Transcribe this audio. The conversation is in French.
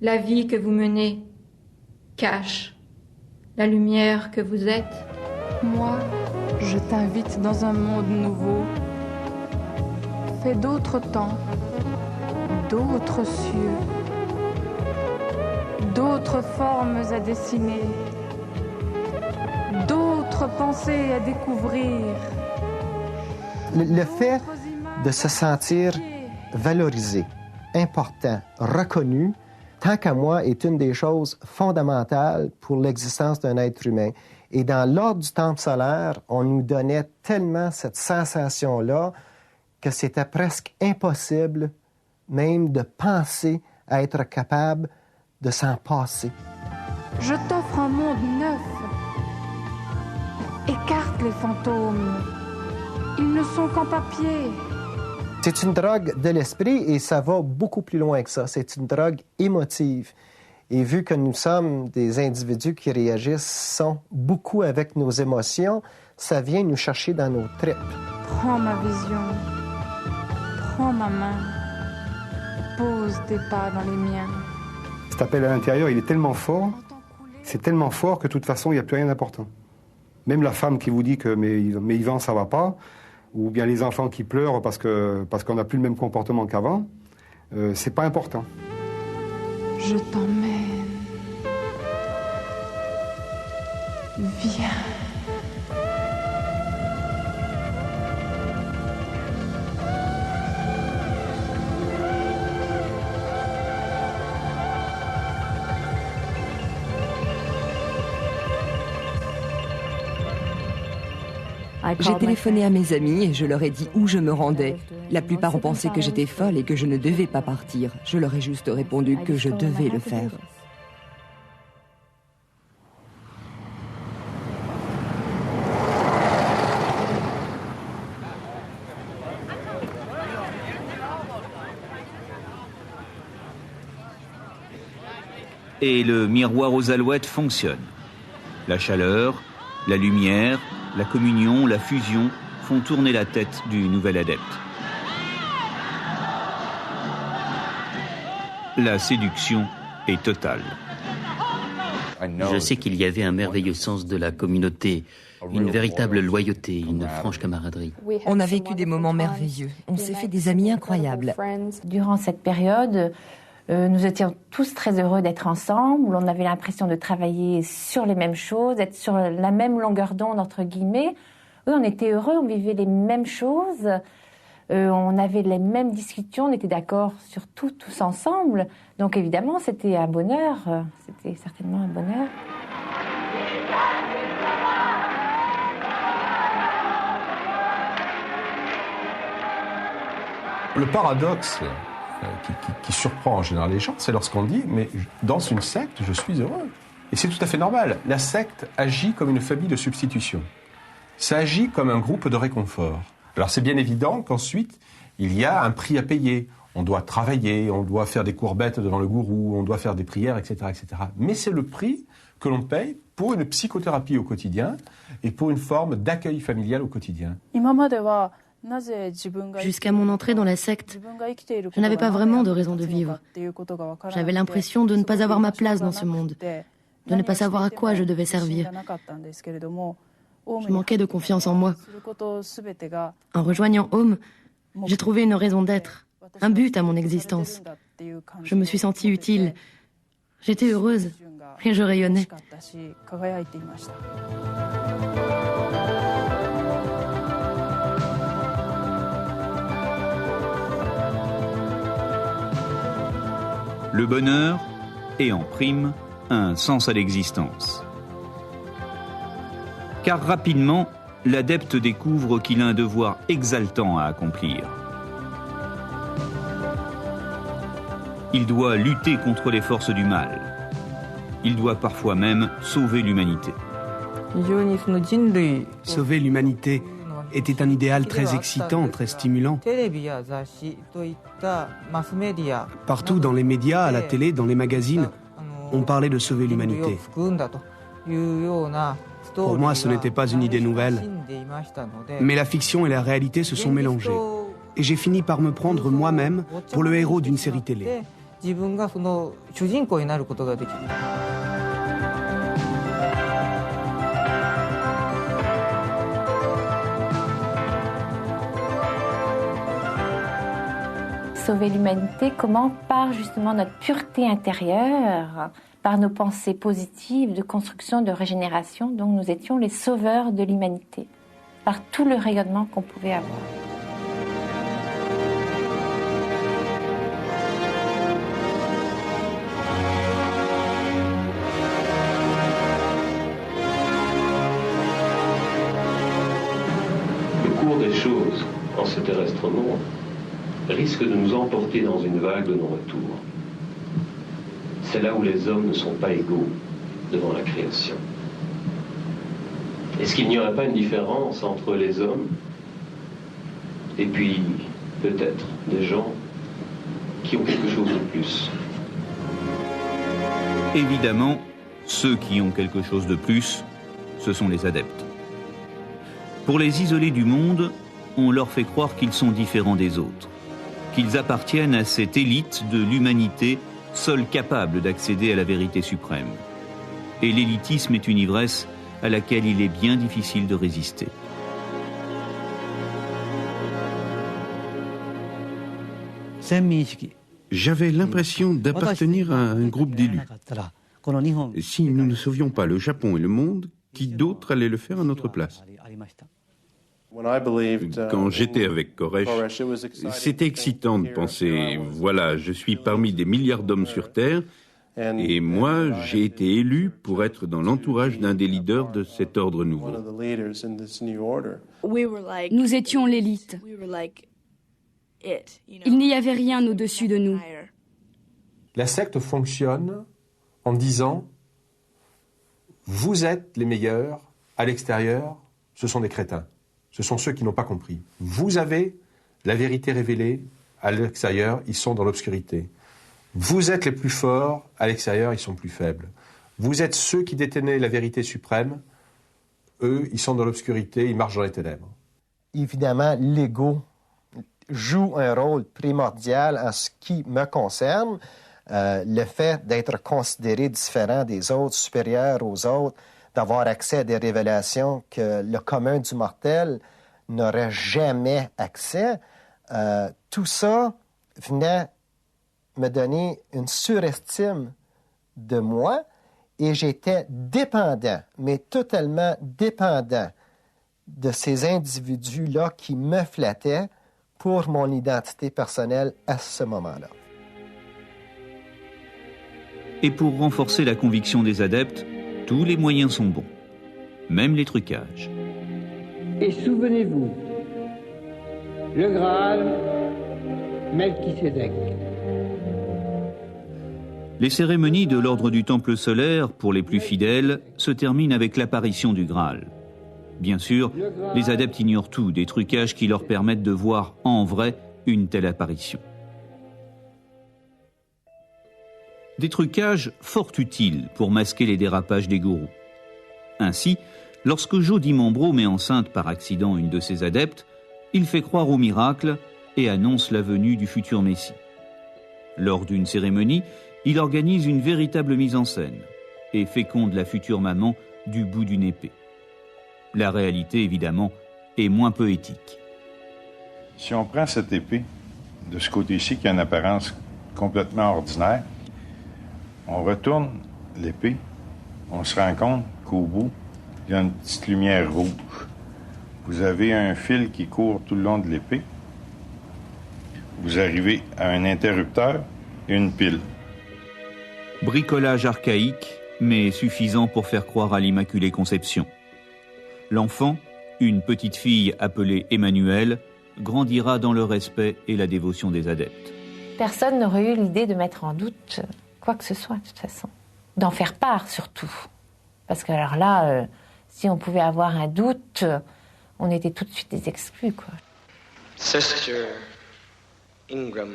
La vie que vous menez cache la lumière que vous êtes. Moi, je t'invite dans un monde nouveau, fait d'autres temps, d'autres cieux, d'autres formes à dessiner, d'autres pensées à découvrir. Le fait de se sentir valorisé, important, reconnu, tant qu'à moi, est une des choses fondamentales pour l'existence d'un être humain. Et dans l'ordre du temple solaire, on nous donnait tellement cette sensation-là que c'était presque impossible même de penser à être capable de s'en passer. Je t'offre un monde neuf. Écarte les fantômes. Ils ne sont qu'en papier. C'est une drogue de l'esprit et ça va beaucoup plus loin que ça. C'est une drogue émotive. Et vu que nous sommes des individus qui réagissent beaucoup avec nos émotions, ça vient nous chercher dans nos tripes. Prends ma vision. Prends ma main. Pose tes pas dans les miens. Cet appel à l'intérieur, il est tellement fort, c'est tellement fort que de toute façon, il n'y a plus rien d'important. Même la femme qui vous dit que mais Yvan, ça va pas, ou bien les enfants qui pleurent parce qu'on n'a plus le même comportement qu'avant, c'est pas important. Je t'emmène. Viens. J'ai téléphoné à mes amis et je leur ai dit où je me rendais. La plupart ont pensé que j'étais folle et que je ne devais pas partir. Je leur ai juste répondu que je devais le faire. Et le miroir aux alouettes fonctionne. La chaleur, la lumière, la communion, la fusion font tourner la tête du nouvel adepte. La séduction est totale. Je sais qu'il y avait un merveilleux sens de la communauté, une véritable loyauté, une franche camaraderie. On a vécu des moments merveilleux. On s'est fait des amis incroyables. Durant cette période, nous étions tous très heureux d'être ensemble. On avait l'impression de travailler sur les mêmes choses, d'être sur la même longueur d'onde, entre guillemets. Oui, on était heureux, on vivait les mêmes choses, on avait les mêmes discussions, on était d'accord sur tout, tous ensemble. Donc évidemment, c'était un bonheur, c'était certainement un bonheur. Le paradoxe qui surprend en général les gens, c'est lorsqu'on dit « mais dans une secte, je suis heureux ». Et c'est tout à fait normal. La secte agit comme une famille de substitution. Ça agit comme un groupe de réconfort. Alors c'est bien évident qu'ensuite, il y a un prix à payer. On doit travailler, on doit faire des courbettes devant le gourou, on doit faire des prières, etc., etc. Mais c'est le prix que l'on paye pour une psychothérapie au quotidien et pour une forme d'accueil familial au quotidien. Jusqu'à mon entrée dans la secte, je n'avais pas vraiment de raison de vivre. J'avais l'impression de ne pas avoir ma place dans ce monde, de ne pas savoir à quoi je devais servir. Je manquais de confiance en moi. En rejoignant Home, j'ai trouvé une raison d'être, un but à mon existence. Je me suis sentie utile. J'étais heureuse et je rayonnais. Le bonheur et en prime un sens à l'existence. Car rapidement, l'adepte découvre qu'il a un devoir exaltant à accomplir. Il doit lutter contre les forces du mal. Il doit parfois même sauver l'humanité. Sauver l'humanité était un idéal très excitant, très stimulant. Partout dans les médias, à la télé, dans les magazines, on parlait de sauver l'humanité. Pour moi, ce n'était pas une idée nouvelle. Mais la fiction et la réalité se sont mélangées. Et j'ai fini par me prendre moi-même pour le héros d'une série télé. Sauver l'humanité, comment? Par justement notre pureté intérieure, par nos pensées positives de construction, de régénération. Donc nous étions les sauveurs de l'humanité, par tout le rayonnement qu'on pouvait avoir. Le cours des choses en ce terrestre monde risque de nous emporter dans une vague de non-retour. C'est là où les hommes ne sont pas égaux devant la création. Est-ce qu'il n'y aurait pas une différence entre les hommes et puis peut-être des gens qui ont quelque chose de plus? Évidemment, ceux qui ont quelque chose de plus, ce sont les adeptes. Pour les isoler du monde, on leur fait croire qu'ils sont différents des autres, qu'ils appartiennent à cette élite de l'humanité seule capable d'accéder à la vérité suprême. Et l'élitisme est une ivresse à laquelle il est bien difficile de résister. J'avais l'impression d'appartenir à un groupe d'élus. Si nous ne sauvions pas le Japon et le monde, qui d'autre allait le faire à notre place? Quand j'étais avec Koresh, c'était excitant de penser, voilà, je suis parmi des milliards d'hommes sur Terre, et moi, j'ai été élu pour être dans l'entourage d'un des leaders de cet ordre nouveau. Nous étions l'élite. Il n'y avait rien au-dessus de nous. La secte fonctionne en disant, vous êtes les meilleurs, à l'extérieur, ce sont des crétins. Ce sont ceux qui n'ont pas compris. Vous avez la vérité révélée, à l'extérieur, ils sont dans l'obscurité. Vous êtes les plus forts, à l'extérieur, ils sont plus faibles. Vous êtes ceux qui détenaient la vérité suprême, eux, ils sont dans l'obscurité, ils marchent dans les ténèbres. Évidemment, l'ego joue un rôle primordial en ce qui me concerne. Le fait d'être considéré différent des autres, supérieur aux autres, d'avoir accès à des révélations que le commun du mortel n'aurait jamais accès, tout ça venait me donner une surestime de moi et j'étais dépendant, mais totalement dépendant de ces individus-là qui me flattaient pour mon identité personnelle à ce moment-là. Et pour renforcer la conviction des adeptes, tous les moyens sont bons, même les trucages. Et souvenez-vous, le Graal, Melchisédek. Les cérémonies de l'ordre du Temple solaire, pour les plus fidèles, se terminent avec l'apparition du Graal. Bien sûr, les adeptes ignorent tout des trucages qui leur permettent de voir en vrai une telle apparition. Des trucages fort utiles pour masquer les dérapages des gourous. Ainsi, lorsque Joe Dimambro met enceinte par accident une de ses adeptes, il fait croire au miracle et annonce la venue du futur Messie. Lors d'une cérémonie, il organise une véritable mise en scène et féconde la future maman du bout d'une épée. La réalité, évidemment, est moins poétique. Si on prend cette épée, de ce côté-ci, qui a une apparence complètement ordinaire, on retourne l'épée, on se rend compte qu'au bout, il y a une petite lumière rouge. Vous avez un fil qui court tout le long de l'épée. Vous arrivez à un interrupteur et une pile. Bricolage archaïque, mais suffisant pour faire croire à l'Immaculée Conception. L'enfant, une petite fille appelée Emmanuelle, grandira dans le respect et la dévotion des adeptes. Personne n'aurait eu l'idée de mettre en doute quoi que ce soit, de toute façon. D'en faire part, surtout. Parce que alors là, si on pouvait avoir un doute, on était tout de suite des exclus, quoi. Sister Ingram.